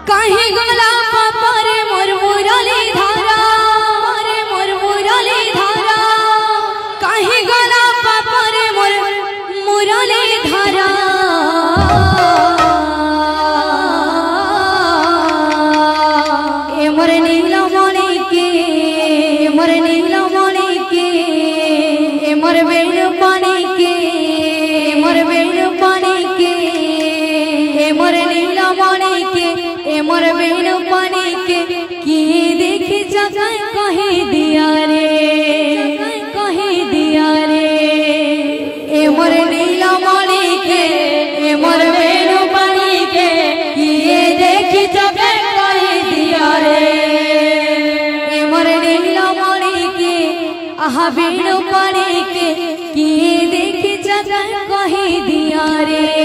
काहे गला पापरे मोर मुरली धारा रे मोर मुरली धारा काहे गला पापरे मोर मुरली धारा ए मोर नीलमणि के मोर नीलमणि के ए मोर बेणुपानी के मोर बेणुपानी के ए मोर नीलमणि के ए मोर बेणुपानी के किए देखे जगह कहे दिया रे कहे दिया रे ए मोर नीलमणि के ए मोर बेणुपानी के किए देखे जगह कहे दिया रे ए मोर नीलमणि के आहा बेणुपानी के किए देखे जगह कहे दिया रे।